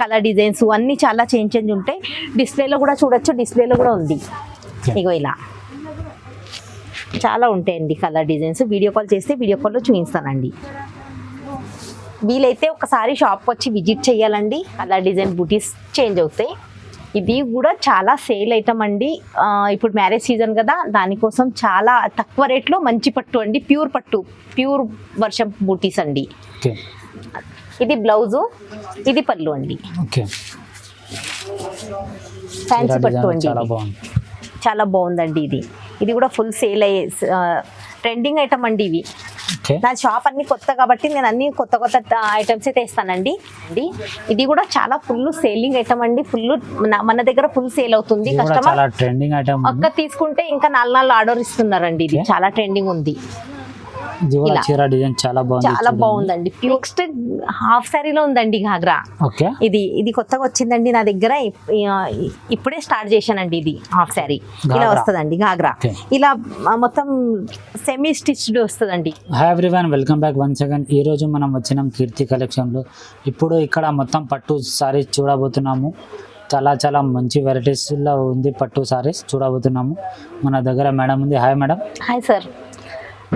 Colour designs అన్నీ చాలా change ఉంటాయి. డిస్ప్లేలో కూడా చూడొచ్చు, డిస్ప్లేలో కూడా ఉంది. ఇగో ఇలా చాలా ఉంటాయండి కలర్ డిజైన్స్. వీడియో కాల్ చేస్తే వీడియో కాల్లో చూపిస్తానండి. వీలైతే ఒకసారి షాప్కి వచ్చి విజిట్ చేయాలండి. కలర్ డిజైన్ బూటీస్ చేంజ్ అవుతాయి. ఇది కూడా చాలా సేల్ ఐటమ్ అండి. ఇప్పుడు మ్యారేజ్ సీజన్ కదా, దానికోసం చాలా తక్కువ రేట్లో మంచి పట్టు అండి. ప్యూర్ పట్టు, ప్యూర్ వర్షం బూటీస్ అండి. ఇది బ్లౌజు, ఇది పళ్ళు అండి. ఫ్యాన్సీ పట్టు అండి, చాలా బాగుందండి. ఇది కూడా ఫుల్ సేల్ అయ్యే ట్రెండింగ్ ఐటమ్ అండి. ఇవి నా షాప్ అన్ని కొత్త కాబట్టి నేను అన్ని కొత్త కొత్త ఐటమ్స్ అయితే ఇస్తానండి. ఇది కూడా చాలా ఫుల్ సేలింగ్ ఐటమ్ అండి. ఫుల్ మన దగ్గర ఫుల్ సేల్ అవుతుంది. కస్టమర్ ఒక్క తీసుకుంటే ఇంకా 4 ఆర్డర్ ఇస్తున్నారండి. ఇది చాలా ట్రెండింగ్ ఉంది. చాలా బాగుందండి. నెక్స్ట్ హాఫ్ సారీలో ఉందండి ఘాగ్రా. ఇది కొత్తగా వచ్చిందండి నా దగ్గర. ఇప్పుడే స్టార్ట్ చేశానండి. ఇది హాఫ్ సారీ ఇలా వస్తుందండి ఘాగ్రా. ఇలా మొత్తం సెమీ స్టిచ్డ్ వస్తుందండి. Hi everyone, welcome back once again. ఈ రోజు మనం వచ్చినాం కీర్తి కలెక్షన్ లో. ఇప్పుడు ఇక్కడ మొత్తం పట్టు సారీస్ చూడబోతున్నాము. చాలా మంచి వెరైటీస్ లో ఉంది పట్టు సారీస్ చూడబోతున్నాము. మన దగ్గర మేడం ఉంది. Hi madam. Hi sir,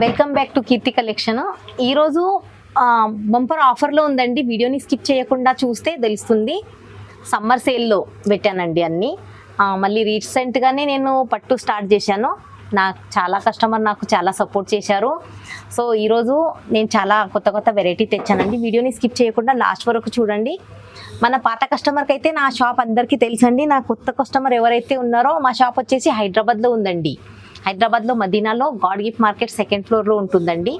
welcome back to Keerthi collection. ఈరోజు బంపర్ ఆఫర్లో ఉందండి. వీడియోని స్కిప్ చేయకుండా చూస్తే తెలుస్తుంది. సమ్మర్ సేల్లో పెట్టానండి అన్నీ. మళ్ళీ రీసెంట్గానే నేను పట్టు స్టార్ట్ చేశాను. నాకు చాలా సపోర్ట్ చేశారు. సో ఈరోజు నేను చాలా కొత్త వెరైటీ తెచ్చానండి. వీడియోని స్కిప్ చేయకుండా లాస్ట్ వరకు చూడండి. మన పాత కస్టమర్కి అయితే నా షాప్ అందరికీ తెలుసండి. నా కొత్త కస్టమర్ ఎవరైతే ఉన్నారో మా షాప్ వచ్చేసి హైదరాబాద్లో ఉందండి. హైదరాబాద్లో మదీనాలో గాడ్ గిఫ్ట్ మార్కెట్ 2nd ఫ్లోర్లో ఉంటుందండి.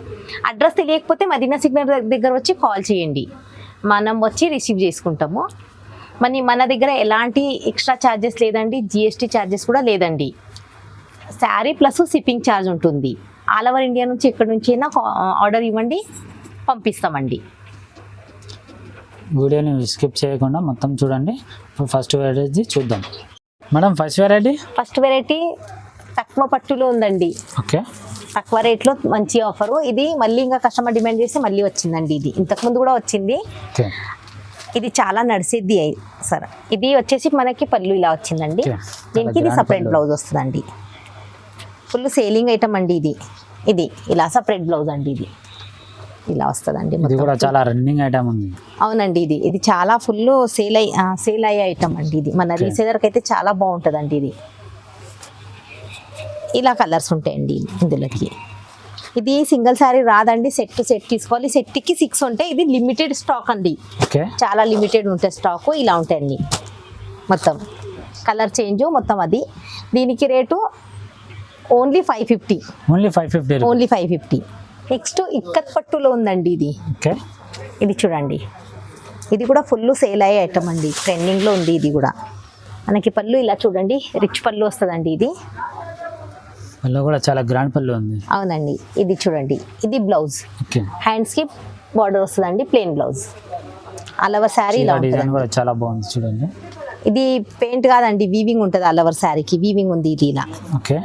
అడ్రస్ తెలియకపోతే మదీనా సిగ్నల్ దగ్గర వచ్చి కాల్ చేయండి, మనం వచ్చి రిసీవ్ చేసుకుంటాము. మన దగ్గర ఎలాంటి ఎక్స్ట్రా ఛార్జెస్ లేదండి, GST ఛార్జెస్ కూడా లేదండి. శారీ ప్లస్ షిప్పింగ్ ఛార్జ్ ఉంటుంది. ఆల్ ఓవర్ ఇండియా నుంచి ఎక్కడి నుంచి అయినా ఆర్డర్ ఇవ్వండి, పంపిస్తామండి. వీడియోని స్కిప్ చేయకుండా మొత్తం చూడండి. ఫస్ట్ వెరైటీ చూద్దాం మేడం. ఫస్ట్ వెరైటీ తక్కువ పట్టులో ఉందండి. తక్కువ రేట్లో మంచి ఆఫరు. ఇది మళ్ళీ ఇంకా కస్టమర్ డిమాండ్ చేసి మళ్ళీ వచ్చిందండి. ఇది ఇంతకుముందు కూడా వచ్చింది. ఇది చాలా నడిసేది సార్. ఇది వచ్చేసి మనకి పళ్ళు ఇలా వచ్చిందండి. దీనికి ఇది సపరేట్ బ్లౌజ్ వస్తుందండి. ఫుల్ సేలింగ్ ఐటమ్ అండి. ఇది ఇలా సపరేట్ బ్లౌజ్ అండి. ఇది ఇలా వస్తుందండి. చాలా రన్నింగ్ ఐటమ్ ఉంది. అవునండి. ఇది చాలా ఫుల్ సేల్ అయ్యే ఐటమ్ అండి. ఇది మన రీసేలర్కి అయితే చాలా బాగుంటుందండి. ఇలా కలర్స్ ఉంటాయండి ఇందులోకి. ఇది సింగిల్ శారీ రాదండి, సెట్ తీసుకోవాలి. సెట్కి 6 ఉంటాయి. ఇది లిమిటెడ్ స్టాక్ అండి, చాలా లిమిటెడ్ ఉంటుంది స్టాక్. ఇలా ఉంటాయండి మొత్తం. కలర్ చేంజ్ మొత్తం అది. దీనికి rate only 550. Only 550. Next ikat పట్టులో ఉందండి. ఇది చూడండి. ఇది కూడా ఫుల్ సేల్ అయ్యే ఐటమ్ అండి. ట్రెండింగ్లో ఉంది. ఇది కూడా మనకి పళ్ళు ఇలా చూడండి, రిచ్ పళ్ళు వస్తుందండి. ఇది కూడా చాలా గ్రాండ్ పళ్ళు ఉంది. అవునండి. ఇది చూడండి. ఇది బ్లౌజ్, హ్యాండ్స్ కి బార్డర్ వస్తుందండి, ప్లెయిన్ బ్లౌజ్. అలవర్ శారీ ఇలా ఉంటుంది. చాలా బాగుంది చూడండి. ఇది పెయింట్ కాదండి, వీవింగ్ ఉంటుంది. అలవర్ శారీకి వీవింగ్ ఉంది. ఇది ఇలా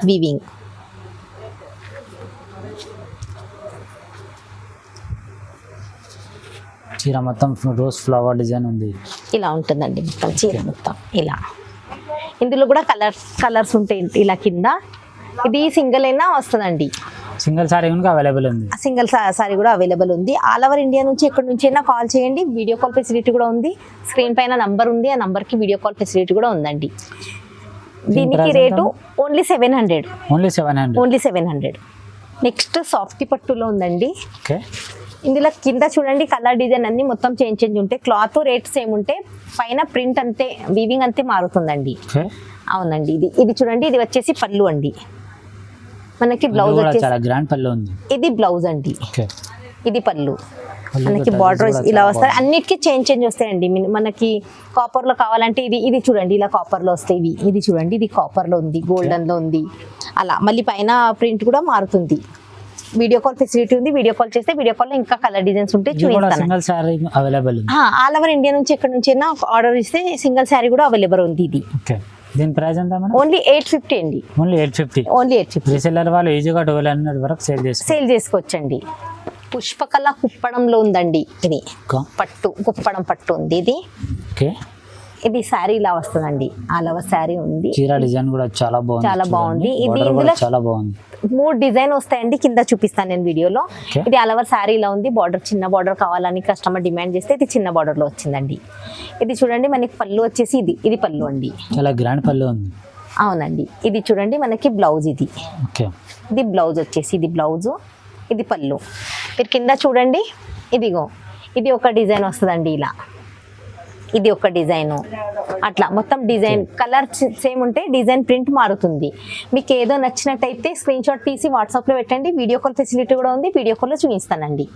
వీవింగ్. చీర మొత్తం రోజ్ ఫ్లవర్ డిజైన్ ఉంది. ఇలా ఉంటుందండి మొత్తం చీర మొత్తం ఇలా. ఇందులో కూడా కలర్స్ ఉంటాయి ఇలా కింద. ఇది సింగిల్ అయినా వస్తుందండి. సింగిల్ సారీ కూడా అవైలబుల్ ఉంది. సింగిల్ సారీ కూడా అవైలబుల్ ఉంది. ఆల్ ఓవర్ ఇండియా నుంచి ఎక్కడి నుంచి అయినా కాల్ చేయండి. వీడియో కాల్ ఫెసిలిటీ కూడా ఉంది. స్క్రీన్ పైన నంబర్ ఉంది, ఆ నంబర్కి వీడియో కాల్ ఫెసిలిటీ కూడా ఉందండి. దీనికి rate only 700. Only 700. Next soft పట్టులో ఉందండి. ఇందులో కింద చూడండి కలర్ డిజైన్ అన్ని మొత్తం చేంజ్ ఉంటాయి. క్లాత్ రేట్ సేమ్ ఉంటాయి, పైన ప్రింట్ అంతే, వీవింగ్ అంతే మారుతుందండి. అవునండి. ఇది చూడండి. ఇది వచ్చేసి పళ్ళు అండి. మనకి బ్లౌజ్ వచ్చేసి ఇది బ్లౌజ్ అండి. ఇది పళ్ళు. మనకి బార్డర్ ఇలా వస్తాయి. అన్నిటికీ చేంజ్ వస్తాయండి. మనకి కాపర్ లో కావాలంటే ఇది చూడండి ఇలా కాపర్ లో వస్తాయి. ఇది చూడండి, ఇది కాపర్ లో ఉంది, గోల్డెన్ లో ఉంది. అలా మళ్ళీ పైన ప్రింట్ కూడా మారుతుంది. వీడియో కాల్ ఫెసిలిటీ ఉంది. వీడియో కాల్ చేస్తే వీడియో కాల్ లో ఇంకా కలర్ డిజైన్స్ ఉంటాయి, చూపిస్తాను. ఆల్ ఓవర్ ఇండియా నుంచి ఎక్కడి నుంచి అయినా ఆర్డర్ ఇస్తే సింగిల్ శారీ కూడా అవైలబుల్ ఉంది. ఇది దీని ప్రైస్ ఎంత మేడం? ఓన్లీ 850 అండి. ఓన్లీ 850. రీసెల్లర్ వాళ్ళు ఈజీగా 1200 వరకు సేల్ చేసుకోవచ్చండి. పుష్పకళ కుప్పడంలో ఉందండి ఇది ఇంకా పట్టు కుప్పడం పట్టు ఉంది ఇది. ఓకే. ఇది శారీ ఇలా వస్తుందండి, ఆల్ ఓవర్ శారీ ఉంది. చీర డిజైన్ కూడా చాలా బాగుంది, చాలా బాగుంది. ఇది Border కూడా ఇందులో చాలా బాగుంది. 3 డిజైన్ వస్తాయండి, కింద చూపిస్తాను నేను వీడియోలో. Okay. ఇది ఆల్ ఓవర్ శారీ ఇలా ఉంది. బార్డర్ చిన్న బార్డర్ కావాలని కస్టమర్ డిమాండ్ చేస్తే ఇది చిన్న బార్డర్ లో వచ్చిందండి. ఇది చూడండి మనకి పళ్ళు వచ్చేసి ఇది పళ్ళు అండి, చాలా గ్రాండ్ పళ్ళు ఉంది. అవునండి. ఇది చూడండి మనకి బ్లౌజ్ ఇది. ఓకే. ఇది బ్లౌజ్ వచ్చేసి ఇది బ్లౌజ్, ఇది పళ్ళు. మీరు కింద చూడండి, ఇదిగో ఇది ఒక డిజైన్ వస్తుందండి ఇలా, ఇది ఒక డిజైన్, అట్లా మొత్తం డిజైన్ కలర్ సేమ్ ఉంటే డిజైన్ ప్రింట్ మారుతుంది. మీకు ఏదో నచ్చినట్టయితే స్క్రీన్ షాట్ తీసి వాట్సాప్లో పెట్టండి. వీడియో కాల్ ఫెసిలిటీ కూడా ఉంది, వీడియో కాల్లో చూపిస్తానండి.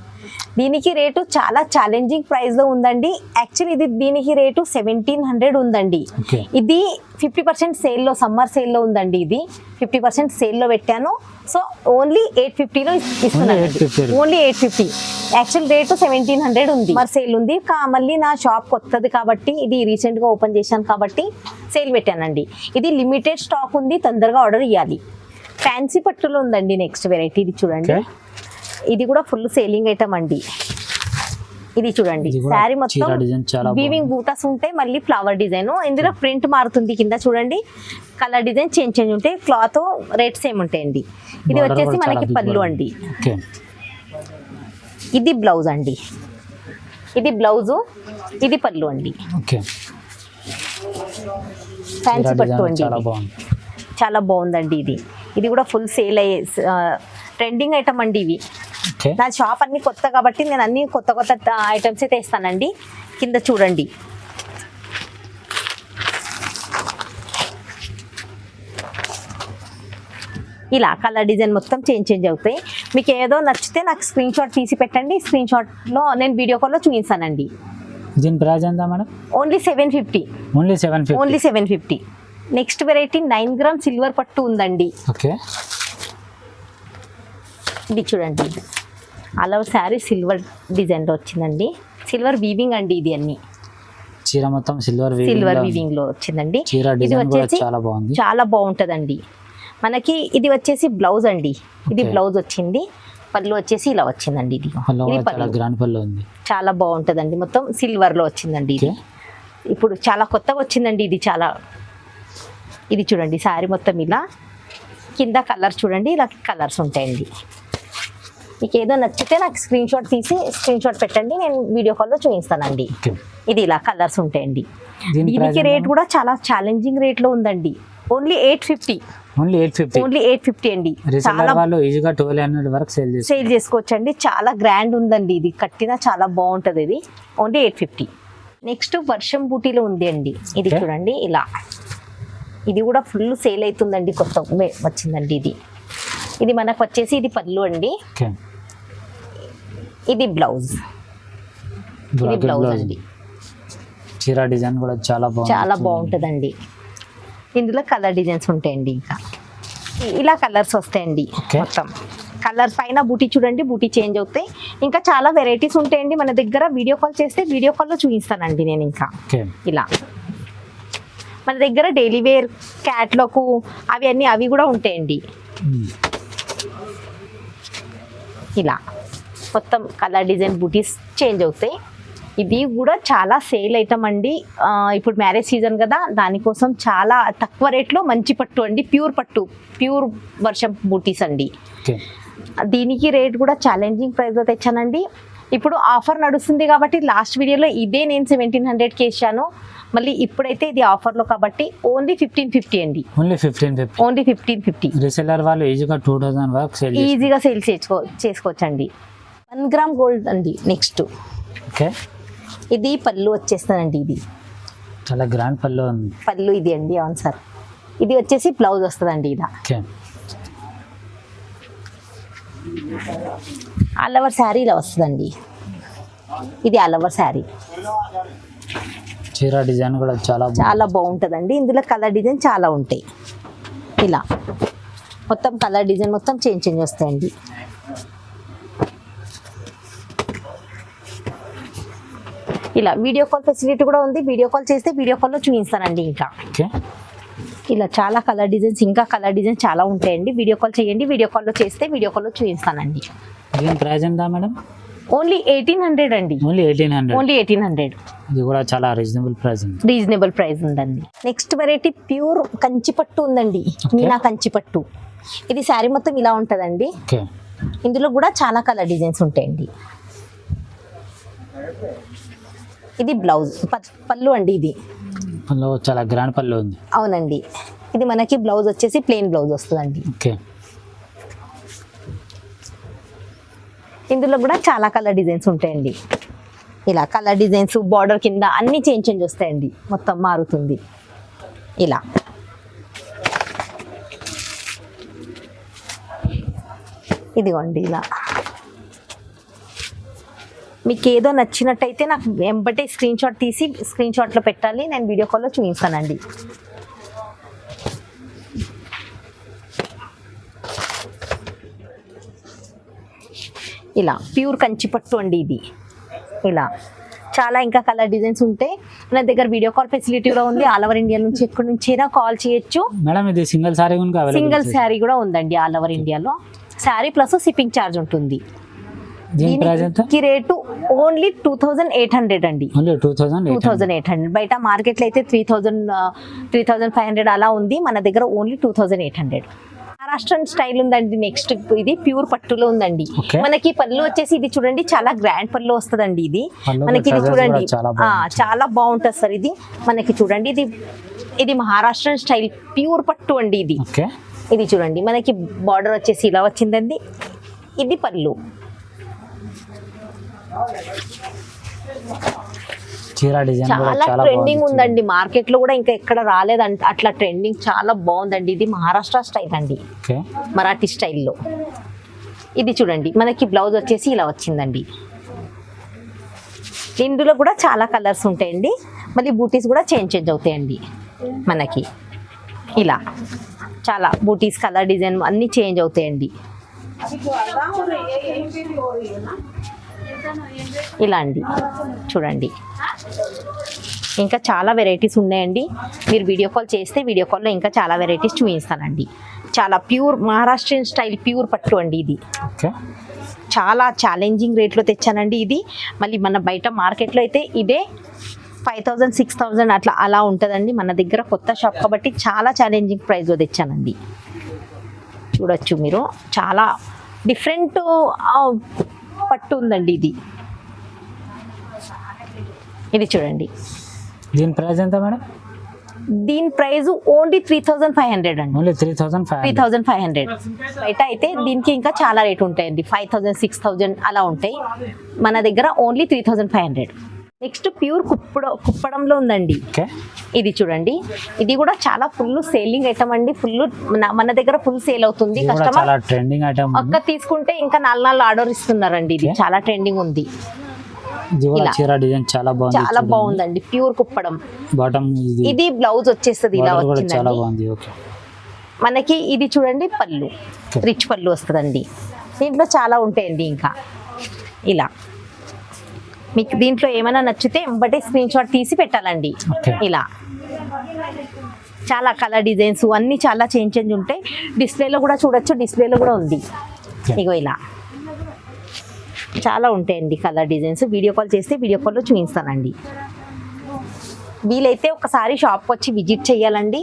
దీనికి రేటు చాలా ఛాలెంజింగ్ ప్రైస్లో ఉందండి. యాక్చువల్లీ ఇది దీనికి రేటు 1700 ఉందండి. Okay. ఇది 50% సేల్లో, సమ్మర్ సేల్లో ఉందండి. ఇది 50% సేల్లో పెట్టాను. సో ఓన్లీ 850లో ఇస్తున్నాను, ఓన్లీ 850. యాక్చువల్ రేటు 1700 ఉంది, మరి సేల్ ఉంది. మళ్ళీ నా షాప్ కొత్తది కాబట్టి, ఇది రీసెంట్గా ఓపెన్ చేశాను కాబట్టి సేల్ పెట్టానండి. ఇది లిమిటెడ్ స్టాక్ ఉంది, తొందరగా ఆర్డర్ ఇవ్వాలి. ఫ్యాన్సీ పట్టులో ఉందండి నెక్స్ట్ వెరైటీ. ఇది చూడండి, ఇది కూడా ఫుల్ సేలింగ్ ఐటమ్ అండి. ఇది చూడండి, శారీ మొత్తం వీవింగ్ బూటాస్ ఉంటాయి, మళ్ళీ ఫ్లవర్ డిజైన్. ఇందులో ప్రింట్ మారుతుంది, కింద చూడండి కలర్ డిజైన్ చేంజ్ ఉంటాయి, క్లాత్ రేట్స్ ఏమి ఉంటాయండి. ఇది వచ్చేసి మనకి పళ్ళు అండి, ఇది బ్లౌజ్ అండి, ఇది బ్లౌజు, ఇది పళ్ళు అండి. ఫ్యాన్సీ పట్టు అండి, చాలా బాగుందండి. ఇది కూడా ఫుల్ సేల్ అయ్యే ట్రెండింగ్ ఐటమ్ అండి. ఇవి నా షాప్ అన్ని కొత్త కాబట్టి నేను అన్ని కొత్త ఐటమ్స్ అయితే ఇస్తానండి. కింద చూడండి, ఇలా కలర్ డిజైన్ మొత్తం చేంజ్ అవుతాయి. మీకు ఏదో నచ్చితే నాకు స్క్రీన్ షాట్ తీసి పెట్టండి, స్క్రీన్ షాట్లో నేను వీడియో కాల్లో చూపిస్తానండి. దీని ప్రైస్ ఎంత madam? Only 750. Only 750. Next variety 9 gram silver పట్టు ఉందండి. ఓకే. ఇది చూడండి, అలా శారీ సిల్వర్ డిజైన్లో వచ్చిందండి. సిల్వర్ వీవింగ్ అండి, ఇది అన్ని చీర మొత్తం సిల్వర్ వీవింగ్ లో వచ్చిందండి. ఇది వచ్చేసి చాలా బాగుంటదండి. మనకి ఇది వచ్చేసి బ్లౌజ్ అండి, ఇది బ్లౌజ్ వచ్చింది. పళ్ళు వచ్చేసి ఇలా వచ్చిందండి. ఇది పళ్ళు చాలా బాగుంటదండి, మొత్తం సిల్వర్ లో వచ్చిందండి. ఇది ఇప్పుడు చాలా కొత్తగా వచ్చిందండి. ఇది చూడండి, శారీ మొత్తం ఇలా కింద కలర్ చూడండి, ఇలా కలర్స్ ఉంటాయండి. మీకు ఏదో నచ్చితే నాకు స్క్రీన్ షాట్ తీసి స్క్రీన్ షాట్ పెట్టండి, నేను వీడియో కాల్లో చూపిస్తానండి. ఇది ఇలా కలర్స్ ఉంటాయండి. దీనికి రేట్ కూడా చాలా ఛాలెంజింగ్ రేట్ లో ఉందండి. ఓన్లీ 850. ఓన్లీ 850 అండి. చాలా సేల్ చేసుకోవచ్చు అండి. చాలా గ్రాండ్ ఉందండి, ఇది కట్టినా చాలా బాగుంటది. ఇది ఓన్లీ 850. నెక్స్ట్ వర్షం బూటీలో ఉంది అండి. ఇది చూడండి ఇలా, ఇది కూడా ఫుల్ సేల్ అవుతుందండి, కొత్త వచ్చిందండి. ఇది మనకు వచ్చేసి ఇది పళ్ళు అండి, ఇది బ్లౌజ్, ఇది బ్లౌజ్ అండి. చీర డిజైన్ కూడా చాలా బాగుంటుందండి. ఇందులో కలర్ డిజైన్స్ ఉంటాయండి, ఇంకా ఇలా కలర్స్ వస్తాయండి. మొత్తం కలర్ పైన బూటీ చూడండి, బూటీ చేంజ్ అవుతాయి. ఇంకా చాలా వెరైటీస్ ఉంటాయండి మన దగ్గర. వీడియో కాల్ చేస్తే వీడియో కాల్లో చూపిస్తానండి నేను. ఇంకా ఇలా మన దగ్గర డైలీ వేర్ క్యాట్లాగ్ అవి కూడా ఉంటాయండి. ఇలా మొత్తం కలర్ డిజైన్ బూటీస్ చేంజ్ అవుతాయి. ఇది కూడా చాలా సేల్ ఐటమ్ అండి. ఇప్పుడు మ్యారేజ్ సీజన్ కదా, దానికోసం చాలా తక్కువ రేట్లో మంచి పట్టు అండి, ప్యూర్ వర్షం బూటీస్ అండి. దీనికి రేట్ కూడా ఛాలెంజింగ్ ప్రైస్లో తెచ్చానండి. ఇప్పుడు ఆఫర్ నడుస్తుంది కాబట్టి లాస్ట్ వీడియోలో ఇదే నేను 1700కి వేసాను. మళ్ళీ ఇప్పుడైతే ఇది ఆఫర్లో కాబట్టి ఓన్లీ 1550 అండి. ఓన్లీ 1550. రీసెల్లర్ వాళ్ళు ఈజీగా 2000 వరకు ఈజీగా సేల్ చేసుకోవచ్చు అండి. 1 గ్రామ్ గోల్డ్ అండి. నెక్స్ట్ ఇది పళ్ళు వచ్చేస్తుందండి. ఇది చాలా గ్రాండ్ పళ్ళు ఇది అండి. అవును సార్. ఇది వచ్చేసి బ్లౌజ్ వస్తుందండి. ఇలా ఆల్ ఓవర్ శారీ ఇలా వస్తుందండి. ఇది ఆల్ ఓవర్ శారీ. చీర డిజైన్ కూడా చాలా బాగుంటుందండి. ఇందులో కలర్ డిజైన్ చాలా ఉంటాయి. ఇలా మొత్తం కలర్ డిజైన్ మొత్తం చేంజ్ వస్తాయండి. ఇలా వీడియో కాల్ ఫెసిలిటీ కూడా ఉంది. వీడియో కాల్ చేస్తే వీడియో కాల్లో చూపిస్తానండి. ఇంకా ఇలా చాలా కలర్ డిజైన్స్, ఇంకా కలర్ డిజైన్స్ చాలా ఉంటాయండి. వీడియో కాల్ చేయండి, వీడియో కాల్లో చేస్తే వీడియో కాల్లో చూపిస్తానండి. దీని ప్రైస్ ఎంత మేడం? ఓన్లీ 1800 అండి. ఓన్లీ 1800. ఓన్లీ 1800. ఇది కూడా చాలా రీజనబుల్ ప్రైస్ ఉంది. రీజనబుల్ ప్రైస్ ఉందండి. నెక్స్ట్ వెరైటీ ప్యూర్ కంచిపట్టు ఉందండి. మీనా కంచిపట్టు. ఇది శారీ మొత్తం ఇలా ఉంటుందండి. ఓకే. ఇందులో కూడా చాలా కలర్ డిజైన్స్ ఉంటాయండి. ఇది బ్లౌజ్ పళ్ళు అండి. ఇది పళ్ళు చాలా గ్రాండ్ పళ్ళు ఉంది. అవునండి. ఇది మనకి బ్లౌజ్ వచ్చేసి ప్లెయిన్ బ్లౌజ్ వస్తుందండి. ఓకే. ఇందులో కూడా చాలా కలర్ డిజైన్స్ ఉంటాయండి. ఇలా కలర్ డిజైన్స్ బార్డర్ కింద అన్ని చేంజ్ వస్తాయండి. మొత్తం మారుతుంది ఇలా. ఇదిగోండి ఇలా. మీకు ఏదో నచ్చినట్టయితే నాకు వెంబటే స్క్రీన్ షాట్ తీసి స్క్రీన్ షాట్లో పెట్టాలి. నేను వీడియో కాల్లో చూపిస్తానండి. ఇలా ప్యూర్ కంచిపట్టు అండి. ఇది ఇలా చాలా ఇంకా కలర్ డిజైన్స్ ఉంటాయి. నా దగ్గర వీడియో కాల్ ఫెసిలిటీ కూడా ఉంది. ఆల్ ఓవర్ ఇండియా నుంచి ఎక్కడి నుంచైనా కాల్ చేయొచ్చు. మేడం ఇది సింగిల్ సారీ సింగిల్ శారీ కూడా ఉందండి. ఆల్ ఓవర్ ఇండియాలో శారీ ప్లస్ షిప్పింగ్ ఛార్జ్ ఉంటుంది. దీనికి రేటు ఓన్లీ 2800 అండి. 2800. బయట మార్కెట్లో అయితే 3500 అలా ఉంది. మన దగ్గర ఓన్లీ 2800. మహారాష్ట్రన్ స్టైల్ ఉందండి. నెక్స్ట్ ఇది ప్యూర్ పట్టులో ఉందండి. మనకి పళ్ళు వచ్చేసి ఇది చూడండి చాలా గ్రాండ్ పళ్ళు వస్తుందండి. ఇది మనకి ఇది చూడండి చాలా బాగుంటుంది సార్. ఇది మనకి చూడండి ఇది మహారాష్ట్రన్ స్టైల్ ప్యూర్ పట్టు అండి. ఇది చూడండి మనకి బార్డర్ వచ్చేసి ఇలా వచ్చిందండి. ఇది పళ్ళు. చాలా ట్రెండింగ్ ఉందండి. మార్కెట్ లో కూడా ఇంకా ఎక్కడ రాలేదంట అట్లా ట్రెండింగ్. చాలా బాగుందండి. ఇది మహారాష్ట్ర స్టైల్ అండి. మరాఠీ స్టైల్లో. ఇది చూడండి మనకి బ్లౌజ్ వచ్చేసి ఇలా వచ్చిందండి. ఇందులో కూడా చాలా కలర్స్ ఉంటాయండి. మళ్ళీ బూటీస్ కూడా చేంజ్ అవుతాయండి. మనకి ఇలా చాలా బూటీస్ కలర్ డిజైన్ అన్ని చేంజ్ అవుతాయండి. ఇలా అండి చూడండి. ఇంకా చాలా వెరైటీస్ ఉన్నాయండి. మీరు వీడియో కాల్ చేస్తే వీడియో కాల్లో ఇంకా చాలా వెరైటీస్ చూపిస్తానండి. చాలా ప్యూర్ మహారాష్ట్రియన్ స్టైల్ ప్యూర్ పట్టు అండి. ఇది చాలా ఛాలెంజింగ్ రేట్లో తెచ్చానండి. ఇది మళ్ళీ మన బయట మార్కెట్లో అయితే ఇదే 5000 6000 అలా ఉంటుందండి. మన దగ్గర కొత్త షాప్ కాబట్టి చాలా ఛాలెంజింగ్ ప్రైస్లో తెచ్చానండి. చూడొచ్చు మీరు. చాలా డిఫరెంట్ పట్టు ఉందండి. ఇది చూడండి. దీని ప్రైస్ ఎంత మేడం? దీని ప్రైస్ ఓన్లీ 3500 అండి. ఓన్లీ 3500. బయట అయితే దీనికి ఇంకా చాలా రేట్ ఉంటాయండి. 5000 6000 అలా ఉంటాయి. మన దగ్గర ఓన్లీ 3500. నెక్స్ట్ ప్యూర్ కుప్పడంలో ఉందండి. ఇది చూడండి. ఇది కూడా చాలా ఫుల్ సేలింగ్ ఐటమ్ అండి. ఫుల్ మన దగ్గర ఫుల్ సేల్ అవుతుంది. కస్టమర్ ఒక్క తీసుకుంటే ఇంకా 4 ఆర్డర్ ఇస్తున్నారండి. ఇది చాలా ట్రెండింగ్ ఉంది. చాలా బాగుందండి. ప్యూర్ కుప్పడం. ఇది బ్లౌజ్ వచ్చేస్తుంది ఇలా వచ్చిందండి. మనకి ఇది చూడండి పళ్ళు రిచ్ పళ్ళు వస్తుందండి. దీంట్లో చాలా ఉంటాయండి. ఇంకా ఇలా మీకు దీంట్లో ఏమైనా నచ్చితే వెంబటే స్క్రీన్ షాట్ తీసి పెట్టాలండి. ఇలా చాలా కలర్ డిజైన్స్ అన్ని చాలా చేంజ్ ఉంటాయి. డిస్ప్లేలో కూడా చూడొచ్చు. డిస్ప్లేలో కూడా ఉంది. ఇగో ఇలా చాలా ఉంటాయండి కలర్ డిజైన్స్. వీడియో కాల్ చేస్తే వీడియో కాల్లో చూపిస్తానండి. వీలైతే ఒకసారి షాప్ వచ్చి విజిట్ చేయాలండి.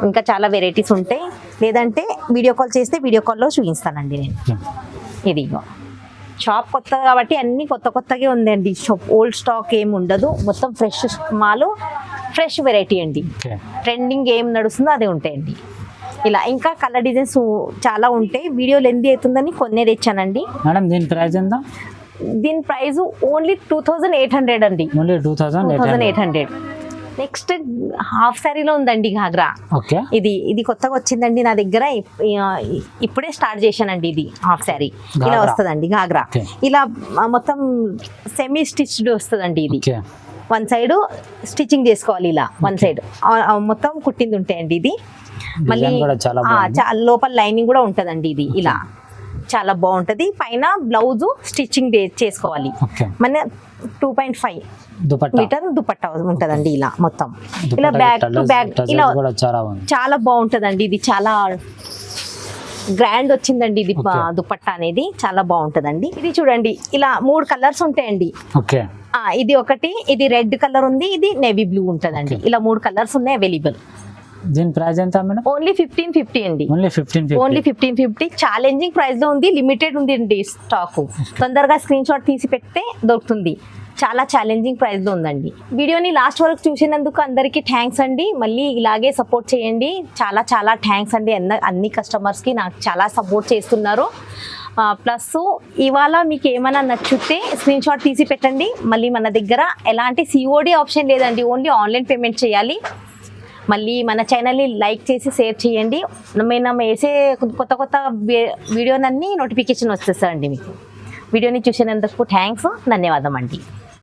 ఇంకా చాలా వెరైటీస్ ఉంటాయి. లేదంటే వీడియో కాల్ చేస్తే వీడియో కాల్లో చూపిస్తానండి నేను. ఇదిగో షాప్ కొత్త కాబట్టి అన్ని కొత్తగా ఉందండి. షాప్ ఓల్డ్ స్టాక్ ఏమి ఉండదు. మొత్తం ఫ్రెష్ మాలు ఫ్రెష్ వెరైటీ అండి. ట్రెండింగ్ ఏం నడుస్తుందో అదే ఉంటాయండి. ఇలా ఇంకా కలర్ డిజైన్స్ చాలా ఉంటాయి. వీడియో లెంత్ అవుతుందని కొన్నే తెచ్చానండి. మేడం దీని ప్రైస్ ఎంత? దీని ప్రైస్ ఓన్లీ 2800 అండి. 2800. నెక్స్ట్ హాఫ్ శారీలో ఉందండి ఘాగ్రా. ఇది కొత్తగా వచ్చిందండి నా దగ్గర. ఇప్పుడే స్టార్ట్ చేశానండి. ఇది హాఫ్ శారీ ఇలా వస్తుందండి ఘాగ్రా. ఇలా మొత్తం సెమీ స్టిచ్డ్ వస్తుందండి. ఇది వన్ సైడ్ స్టిచ్చింగ్ చేసుకోవాలి. ఇలా వన్ సైడ్ మొత్తం కుట్టింది ఉంటాయండి. ఇది మళ్ళీ లోపల లైనింగ్ కూడా ఉంటదండి. ఇది ఇలా చాలా బాగుంటది. పైన బ్లౌజ్ స్టిచ్చింగ్ చేసుకోవాలి. మన 2.5 మీటర్ దుపట్టా ఉంటదండి. ఇలా మొత్తం ఇలా బ్యాక్ టు బ్యాక్ ఇలా చాలా బాగుంటదండి. ఇది చాలా గ్రాండ్ వచ్చిందండి ఇది Okay. దుపట్టా అనేది చాలా బాగుంటదండి. ఇది చూడండి ఇలా 3 కలర్స్ ఉంటాయండి. ఓకే ఇది ఒకటి, ఇది రెడ్ కలర్ ఉంది, ఇది నేవీ బ్లూ ఉంటదండి. ఇలా 3 కలర్స్ ఉన్నాయి అవైలబుల్. దీని ప్రైస్ ఎంత మేడం? ఓన్లీ 1550 అండి. ఓన్లీ 1550. ఓన్లీ 1550. ఛాలెంజింగ్ ప్రైస్ లో ఉంది, లిమిటెడ్ ఉంది అండి స్టాక్. తొందరగా స్క్రీన్ షాట్ తీసి పెడితే దొరుకుతుంది. చాలా ఛాలెంజింగ్ ప్రైస్ లో ఉందండి. వీడియోని లాస్ట్ వరకు చూసినందుకు అందరికీ థ్యాంక్స్ అండి. మళ్ళీ ఇలాగే సపోర్ట్ చేయండి. చాలా చాలా థ్యాంక్స్ అండి. అన్ని కస్టమర్స్ కి నాకు చాలా సపోర్ట్ చేస్తున్నారు. ప్లస్ ఇవాళ మీకు ఏమైనా నచ్చితే స్క్రీన్ షాట్ తీసి పెట్టండి. మళ్ళీ మన దగ్గర ఎలాంటి సిఓడి ఆప్షన్ లేదండి, ఓన్లీ ఆన్లైన్ పేమెంట్ చేయాలి. మళ్ళీ మన ఛానల్ని లైక్ చేసి షేర్ చేయండి. మేము వేసే కొత్త కొత్త వీడియోనన్నీ నోటిఫికేషన్ వచ్చేస్తాయండి మీకు. వీడియోని చూసినందుకు థ్యాంక్స్, ధన్యవాదం అండి.